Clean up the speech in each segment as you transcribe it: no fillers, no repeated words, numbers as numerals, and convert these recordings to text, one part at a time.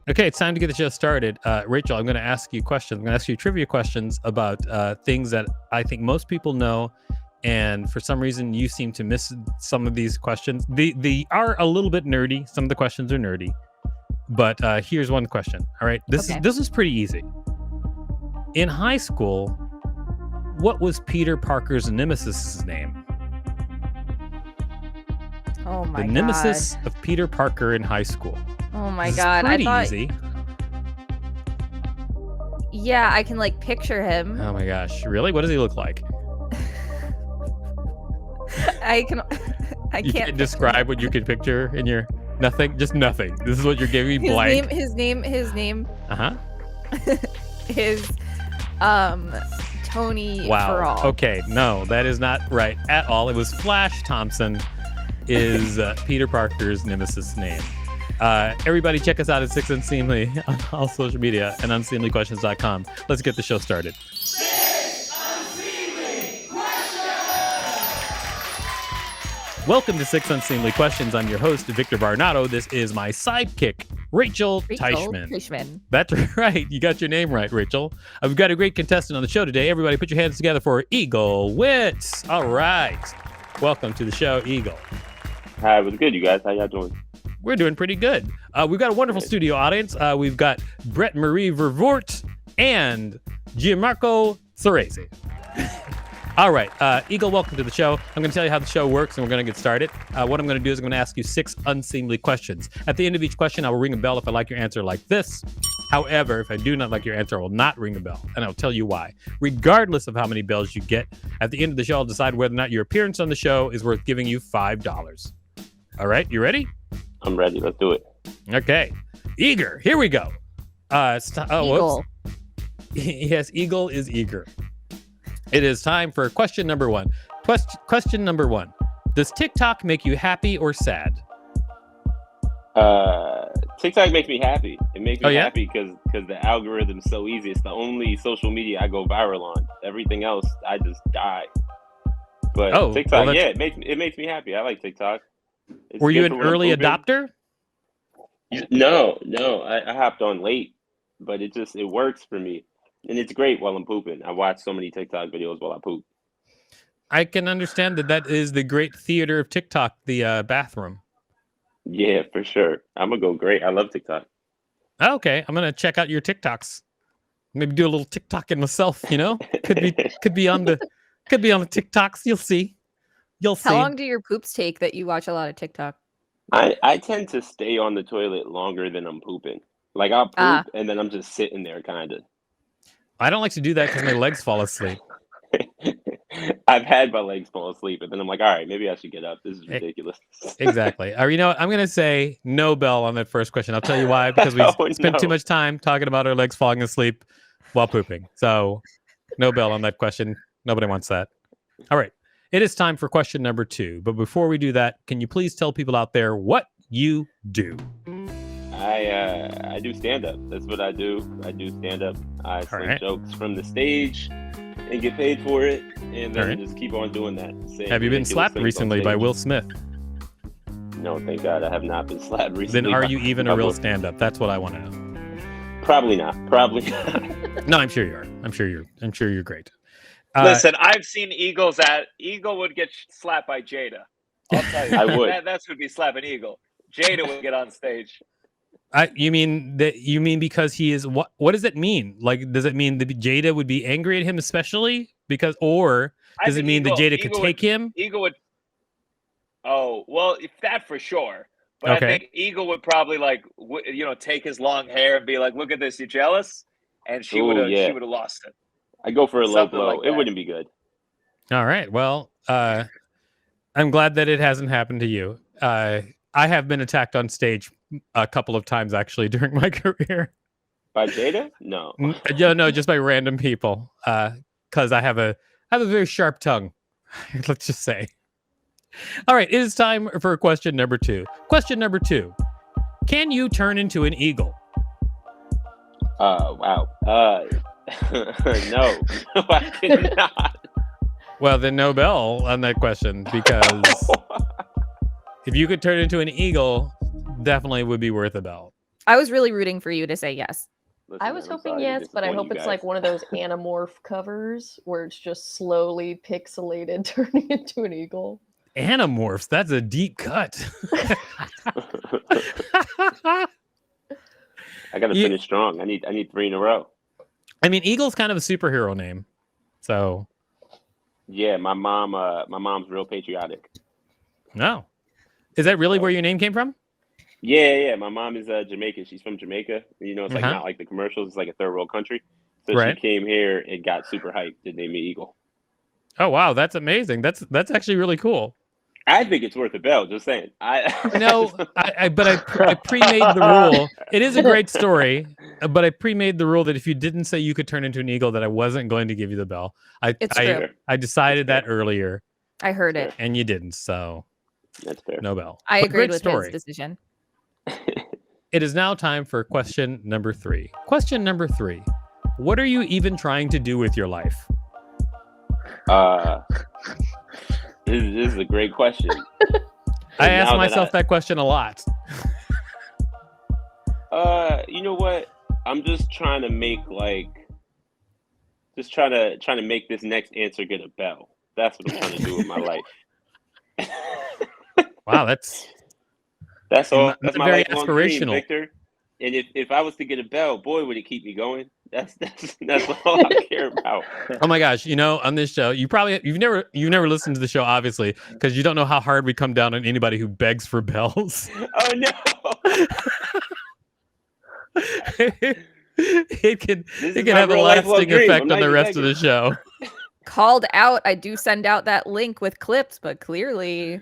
Okay, it's time to get the show started. Rachel, I'm going to ask you questions. I'm going to ask you trivia questions about things that I think most people know, and for some reason you seem to miss some of these questions. They are a little bit nerdy. Some of the questions are nerdy, but here's one question. All right, this is pretty easy. In high school, what was Peter Parker's nemesis' name? Oh my god. The nemesis of Peter Parker in high school. Oh my This is god. pretty I thought easy. Yeah, I can like picture him. Oh my gosh. Really? What does he look like? I You can't can't describe what you can picture in your nothing? Just nothing. This is what you're giving me, blank. His name Uh-huh. is Tony Wow. Farrell. Okay, no, that is not right at all. It was Flash Thompson is Peter Parker's nemesis name. Everybody check us out at 6 Unseemly on all social media and unseemlyquestions.com. Let's get the show started. 6 Unseemly Questions! Welcome to 6 Unseemly Questions. I'm your host, Victor Barnato. This is my sidekick, Rachel Teichman. That's right. You got your name right, Rachel. We've got a great contestant on the show today. Everybody put your hands together for Eagle Witt. All right. Welcome to the show, Eagle. Hi, what's good, you guys? How y'all doing? We're doing pretty good. We've got a wonderful studio audience. We've got Brett Marie Vervoort and Gianmarco Cerese. All right, Eagle, welcome to the show. I'm going to tell you how the show works, and we're going to get started. What I'm going to do is I'm going to ask you 6 unseemly questions. At the end of each question, I will ring a bell if I like your answer like this. However, if I do not like your answer, I will not ring a bell, and I'll tell you why. Regardless of how many bells you get, at the end of the show, I'll decide whether or not your appearance on the show is worth giving you $5. All right, you ready? I'm ready. Let's do it. Okay. Eager. Here we go. Eagle. Yes, Eagle is eager. It is time for question number 1. Question number 1. Does TikTok make you happy or sad? TikTok makes me happy. It makes me Oh, yeah? happy because the algorithm's so easy. It's the only social media I go viral on. Everything else, I just die. But TikTok, well, yeah, it makes me happy. I like TikTok. It's were you good an for when I'm early pooping. adopter? No. I hopped on late, but it works for me. And it's great while I'm pooping. I watch so many TikTok videos while I poop. I can understand that is the great theater of TikTok, the bathroom. Yeah, for sure. I'm going to go great. I love TikTok. Okay, I'm going to check out your TikToks. Maybe do a little TikToking myself, you know? Could be on the TikToks. You'll see. How long do your poops take that you watch a lot of TikTok? I tend to stay on the toilet longer than I'm pooping. Like I'll poop and then I'm just sitting there kind of. I don't like to do that because my legs fall asleep. I've had my legs fall asleep, and then I'm like, all right, maybe I should get up. This is ridiculous. Exactly. Or you know what? I'm going to say no bell on that first question. I'll tell you why. Because we spent too much time talking about our legs falling asleep while pooping. So no bell on that question. Nobody wants that. All right. It is time for question number 2. But before we do that, can you please tell people out there what you do? I do stand-up. That's what I do. I do stand-up. I sing jokes from the stage and get paid for it, and then just keep on doing that. Have you been slapped recently by Will Smith? No, thank God I have not been slapped recently. Then are you even a real stand-up? That's what I want to know. Probably not. No, I'm sure you are. I'm sure you're great. Listen, I've seen Eagle would get slapped by Jada. I'll tell you. I would. That's would be slapping Eagle. Jada would get on stage. You mean because he is what does it mean? Like, does it mean that Jada would be angry at him especially because, or does it mean that Jada could take him? Eagle would. Oh, well, that for sure. But I think Eagle would probably take his long hair and be like, "Look at this, you jealous?" And she would have lost it. I go for a low blow. Like it wouldn't be good. All right. Well, I'm glad that it hasn't happened to you. I have been attacked on stage a couple of times actually during my career. By Jada? No. No, just by random people. Because I have a very sharp tongue. Let's just say. All right, it is time for question number 2. Question number 2. Can you turn into an eagle? Wow. No, I cannot. Well, then no bell on that question, because if you could turn into an eagle, definitely would be worth a bell. I was really rooting for you to say yes. Listen, I was man, I'm hoping sorry to yes, but I disappoint hope you it's guys. like one of those Animorph covers where it's just slowly pixelated, turning into an eagle. Animorphs, that's a deep cut. I gotta finish strong. I need 3 in a row. I mean, Eagle's kind of a superhero name, so Yeah, my mom's real patriotic. no. Is that really where your name came from? Yeah. My mom is Jamaican. She's from Jamaica. You know, it's like not like the commercials. It's like a third world country. So Right. she came here and got super hyped to name me Eagle. Oh wow, that's amazing. That's actually really cool. I think it's worth a bell. Just saying. But I pre-made the rule. It is a great story, but I pre-made the rule that if you didn't say you could turn into an eagle, that I wasn't going to give you the bell. It's true. I decided that earlier, I heard it. and you didn't, so That's fair. no bell. I But agreed great with story. his decision. It is now time for question number 3. Question number 3. What are you even trying to do with your life? This is a great question. I ask myself that question a lot. You know what? I'm just trying to make trying to make this next answer get a bell. That's what I'm trying to do with my life. Wow, that's all. That's my very lifelong dream, aspirational. Victor. And if I was to get a bell, boy, would it keep me going. That's all I care about. Oh my gosh, on this show, you've never listened to the show, obviously, because you don't know how hard we come down on anybody who begs for bells. Oh no. it can have a lasting effect on the rest of the show. Called out. I do send out that link with clips, but clearly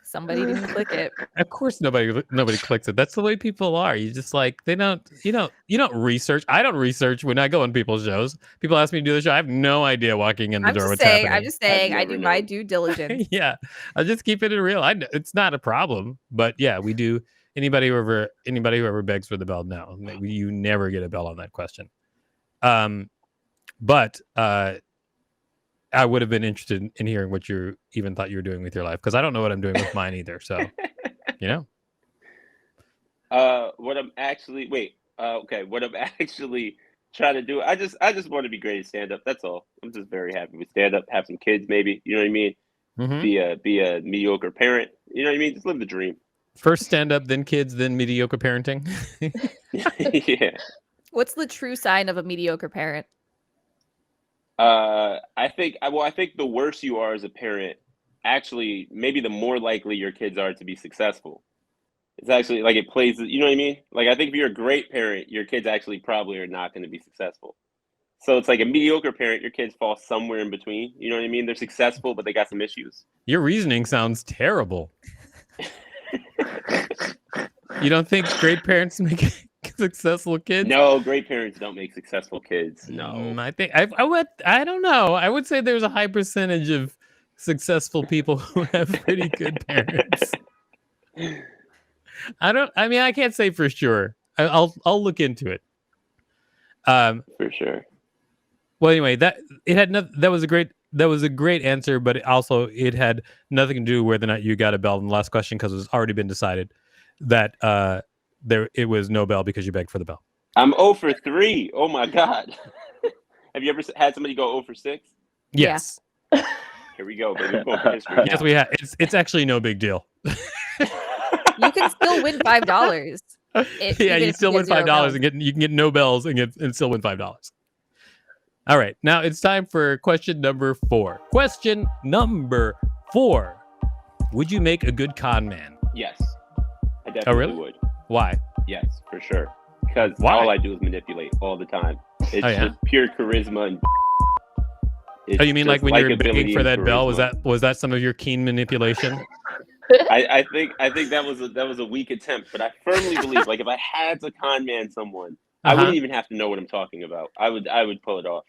somebody didn't click it. Of course nobody clicks it. That's the way people are. You just like you don't research. I don't research when I go on people's shows. People ask me to do the show. I have no idea walking in the door what's happening. I'm just saying I do my due diligence. Yeah. I just keep it real. It's not a problem. But yeah, we do. Anybody who ever begs for the bell, no. You never get a bell on that question. But I would have been interested in hearing what you even thought you were doing with your life, because I don't know what I'm doing with mine either. So, What I'm actually what I'm actually trying to do. I just want to be great at stand up. That's all. I'm just very happy with stand up. Have some kids, maybe. You know what I mean? Mm-hmm. Be a mediocre parent. You know what I mean? Just live the dream. First stand up, then kids, then mediocre parenting. Yeah. What's the true sign of a mediocre parent? I think the worse you are as a parent, actually, maybe the more likely your kids are to be successful. It's actually like it plays, you know what I mean? Like, I think if you're a great parent, your kids actually probably are not going to be successful. So it's like a mediocre parent, your kids fall somewhere in between. You know what I mean? They're successful, but they got some issues. Your reasoning sounds terrible. You don't think great parents make successful kids? No, great parents don't make successful kids. No. I think I don't know. I would say there's a high percentage of successful people who have pretty good parents. I can't say for sure. I'll look into it. For sure. Well, anyway, that was a great answer, but it had nothing to do with whether or not you got a bell in the last question, because it's already been decided that it was no bell because you begged for the bell. I'm 0 for 3. Oh my God. Have you ever had somebody go 0 for 6? Yes. Yeah. Here we go, baby. We're going for history now. Yes, we have. It's actually no big deal. You can still win $5. Yeah, you still win $5 and you can get no bells and still win $5. All right, now it's time for question number 4. Question number 4: would you make a good con man? Yes, I definitely would. Why? Yes, for sure. Because all I do is manipulate all the time. It's just pure charisma and. You mean like when you were begging for that bell? Was that some of your keen manipulation? I think that was a weak attempt, but I firmly believe, like, if I had to con man someone, I wouldn't even have to know what I'm talking about. I would pull it off.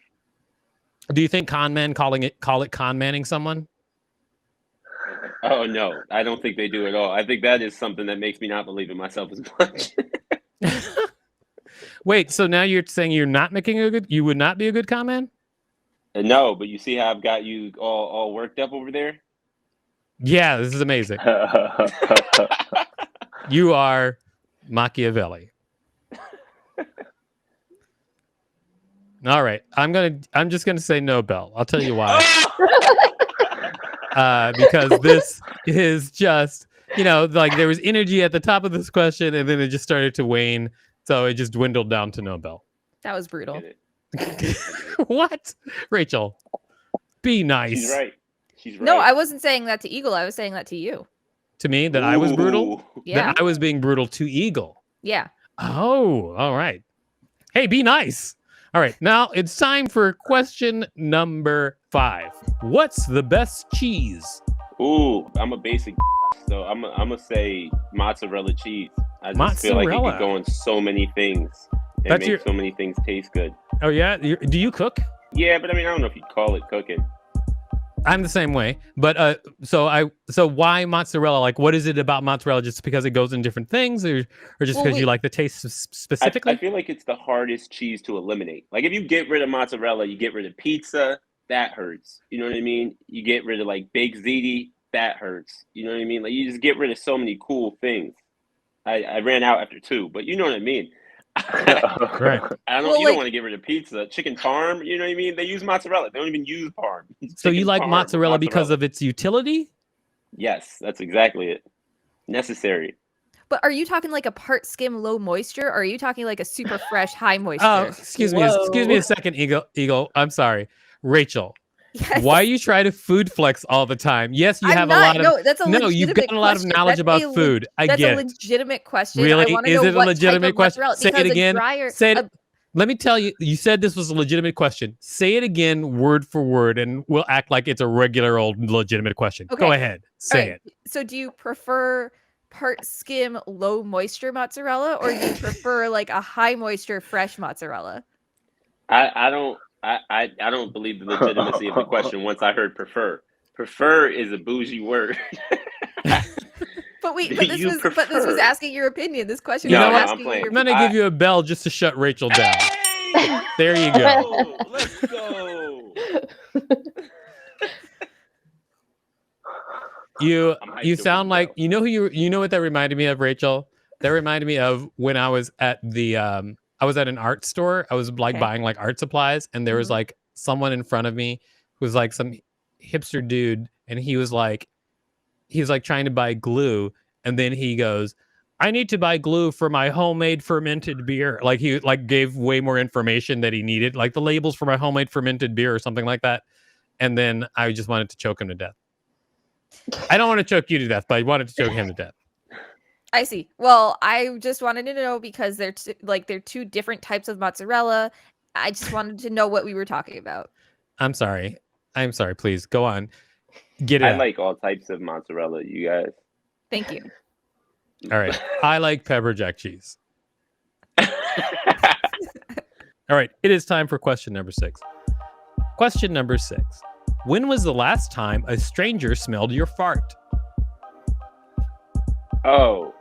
Do you think con men call it con manning someone? Oh no, I don't think they do at all. I think that is something that makes me not believe in myself as much. Wait, so now you're saying you would not be a good con man? No, but you see how I've got you all worked up over there? Yeah, this is amazing. You are Machiavelli. All right, I'm just gonna say Nobel. I'll tell you why. Because this is just, like there was energy at the top of this question, and then it just started to wane, so it just dwindled down to Nobel. That was brutal. What, Rachel? Be nice. She's right. No, I wasn't saying that to Eagle. I was saying that to you. To me, that I was brutal. Yeah. That I was being brutal to Eagle. Yeah. Oh, all right. Hey, be nice. All right, now it's time for question number 5. What's the best cheese? Ooh, I'm a basic, so I'm gonna say mozzarella cheese. I just feel like it could go on so many things and make so many things taste good. Oh yeah, do you cook? Yeah, but I mean, I don't know if you'd call it cooking. I'm the same way, but so why mozzarella? Like, what is it about mozzarella? Just because it goes in different things, or just because you like the taste specifically? I feel like it's the hardest cheese to eliminate. Like, if you get rid of mozzarella, you get rid of pizza. That hurts. You know what I mean? You get rid of like baked ziti. That hurts. You know what I mean? Like, you just get rid of so many cool things. I ran out after 2, but you know what I mean. Right. I don't know. You don't want to get rid of pizza. Chicken parm, you know what I mean? They use mozzarella. They don't even use parm. So you like mozzarella because of its utility? Yes, that's exactly it. Necessary. But are you talking like a part skim, low moisture, or are you talking like a super fresh, high moisture? Oh, excuse me a second, Eagle. I'm sorry, Rachel. Yes. Why you try to food flex all the time? Yes, you have a lot of you've got a lot of knowledge about food. I get it. That's a legitimate question. Really? Is it a legitimate question? Say it again. Say it. Let me tell you, you said this was a legitimate question. Say it again, word for word, and we'll act like it's a regular old legitimate question. Okay. Go ahead. Say it. So do you prefer part skim, low moisture mozzarella, or do you prefer like a high moisture, fresh mozzarella? I don't believe the legitimacy of the question once I heard prefer. Prefer is a bougie word. But this was asking your opinion. This question was asking your opinion. I'm gonna give you a bell just to shut Rachel down. Hey! There you go. Let's go. You sound like you know what that reminded me of, Rachel? That reminded me of when I was at the I was at an art store. I was like buying like art supplies, and there was like someone in front of me who was like some hipster dude, and he was like trying to buy glue, and then he goes, I need to buy glue for my homemade fermented beer. Like he like gave way more information that he needed, like the labels for my homemade fermented beer or something like that. And then I just wanted to choke him to death. I don't want to choke you to death, but I wanted to choke him to death. I see. Well, I just wanted to know because they're two different types of mozzarella. I just wanted to know what we were talking about. I'm sorry. Please go on. Get it. I like all types of mozzarella, you guys. Thank you. All right. I like pepper jack cheese. All right. It is time for question number 6. Question number 6. When was the last time a stranger smelled your fart? Oh,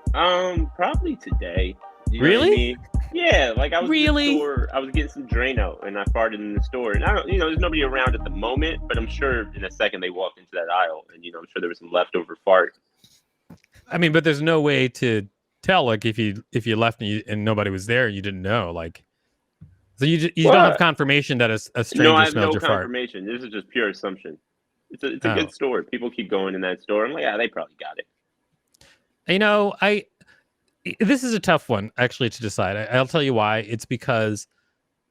probably today. You know really? What I mean? Yeah, like I was in the store, I was getting some Drano and I farted in the store, and I don't, there's nobody around at the moment, but I'm sure in a second they walked into that aisle, and I'm sure there was some leftover fart. I mean, but there's no way to tell, like if you left and nobody was there, you didn't know, like. So you don't have confirmation that a stranger no, I have smelled no your confirmation. This is just pure assumption. It's a good store. People keep going in that store. I'm like, yeah, they probably got it. This is a tough one actually to decide. I'll tell you why. It's because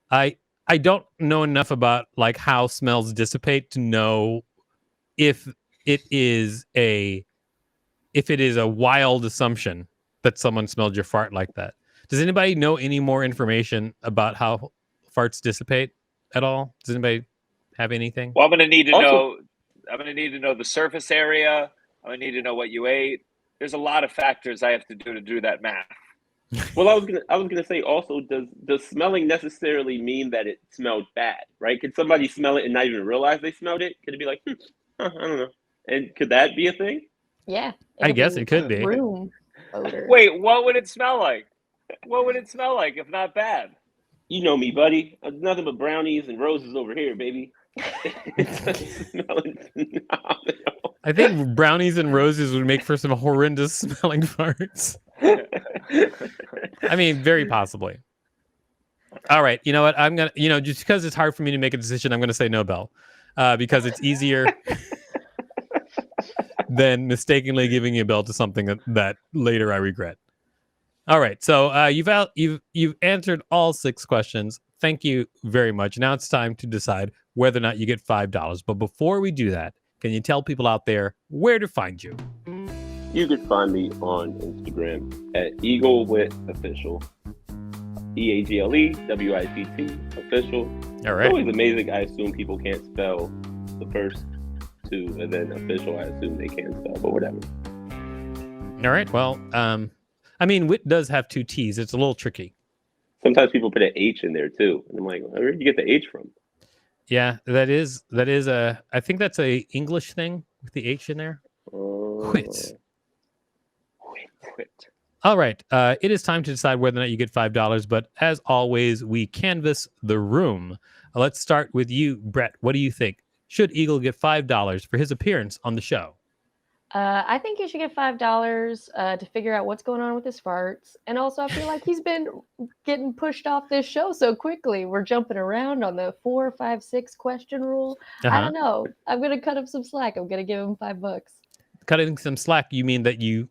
I don't know enough about like how smells dissipate to know if it is a wild assumption that someone smelled your fart like that. Does anybody know any more information about how farts dissipate at all? Does anybody have anything? Well, I'm going to need to know. I'm going to need to know the surface area. I'm going to need to know what you ate. There's a lot of factors I have to do that math. Well, I was gonna say also, does smelling necessarily mean that it smelled bad, right? Could somebody smell it and not even realize they smelled it? Could it be like, I don't know? And could that be a thing? Yeah. I guess it could be. Room odor. Wait, what would it smell like? What would it smell like if not bad? You know me, buddy. Nothing but brownies and roses over here, baby. Smelling phenomenal. I think brownies and roses would make for some horrendous smelling farts. I mean, very possibly. All right. You know what? I'm going to, just because it's hard for me to make a decision, I'm going to say no bell because it's easier than mistakenly giving a bell to something that later I regret. All right. So you've answered all 6 questions. Thank you very much. Now it's time to decide whether or not you get $5. But before we do that, can you tell people out there where to find you? You can find me on Instagram at Witt Official. EAGLEWITT Official. All right. It's always amazing. I assume people can't spell the first 2, and then official, I assume they can spell, but whatever. All right. Well, I mean, Witt does have 2 T's. It's a little tricky. Sometimes people put an H in there too, and I'm like, where did you get the H from? Yeah, that is I think that's a English thing with the H in there. Witt. All right. It is time to decide whether or not you get $5. But as always, we canvass the room. Let's start with you, Brett. What do you think? Should Eagle get $5 for his appearance on the show? I think he should get $5 to figure out what's going on with his farts. And also, I feel like he's been getting pushed off this show so quickly. We're jumping around on the 4, 5, 6 question rule. I don't know. I'm going to cut him some slack. I'm going to give him $5. Cutting some slack, you mean that you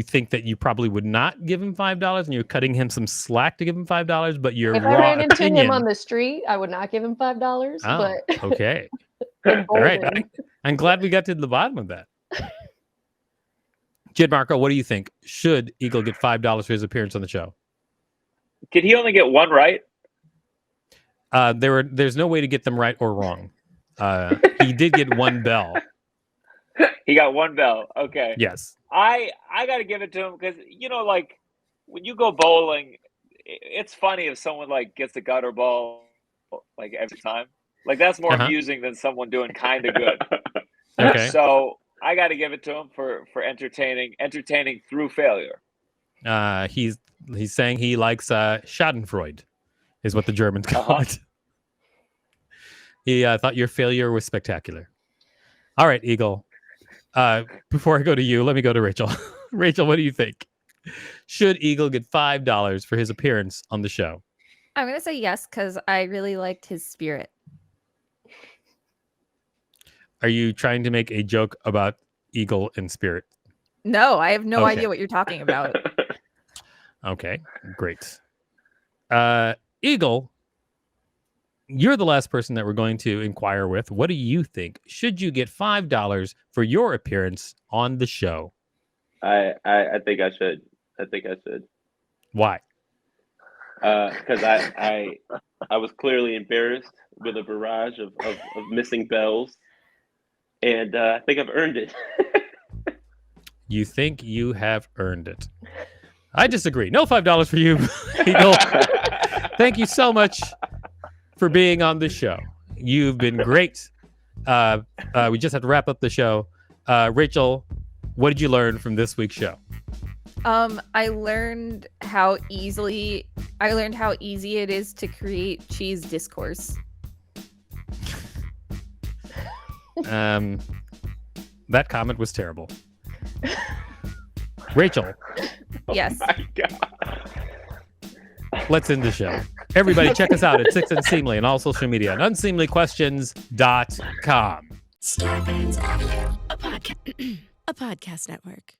think that you probably would not give him $5 and you're cutting him some slack to give him $5, but your if raw I ran into opinion... him on the street, I would not give him $5. Oh, but okay. All right. I'm glad we got to the bottom of that. Marco, what do you think? Should Eagle get $5 for his appearance on the show? Did he only get 1 right? There's no way to get them right or wrong. He did get 1 bell. He got 1 bell. Okay. Yes. I got to give it to him because, like when you go bowling, it's funny if someone like gets a gutter ball like every time. Like that's more amusing than someone doing kind of good. Okay. So I got to give it to him for entertaining through failure. He's saying he likes Schadenfreude, is what the Germans call it. He thought your failure was spectacular. All right, Eagle. Before I go to you, let me go to Rachel. Rachel, what do you think? Should Eagle get $5 for his appearance on the show? I'm going to say yes, because I really liked his spirit. Are you trying to make a joke about Eagle and spirit? No, I have no idea what you're talking about. Okay, great. Eagle, you're the last person that we're going to inquire with. What do you think? Should you get $5 for your appearance on the show? I think I should. I think I should. Why? Because I was clearly embarrassed with a barrage of missing bells, and I think I've earned it. You think you have earned it? I disagree. No $5 for you, Eagle. Thank you so much for being on the show. You've been great. We just have to wrap up the show. Rachel, what did you learn from this week's show? I learned how easy it is to create cheese discourse. That comment was terrible. Rachel. Yes. Oh my God. Let's end the show. Everybody check us out at 6 Unseemly and all social media and unseemlyquestions.com. Starbane's Audio, a podcast network.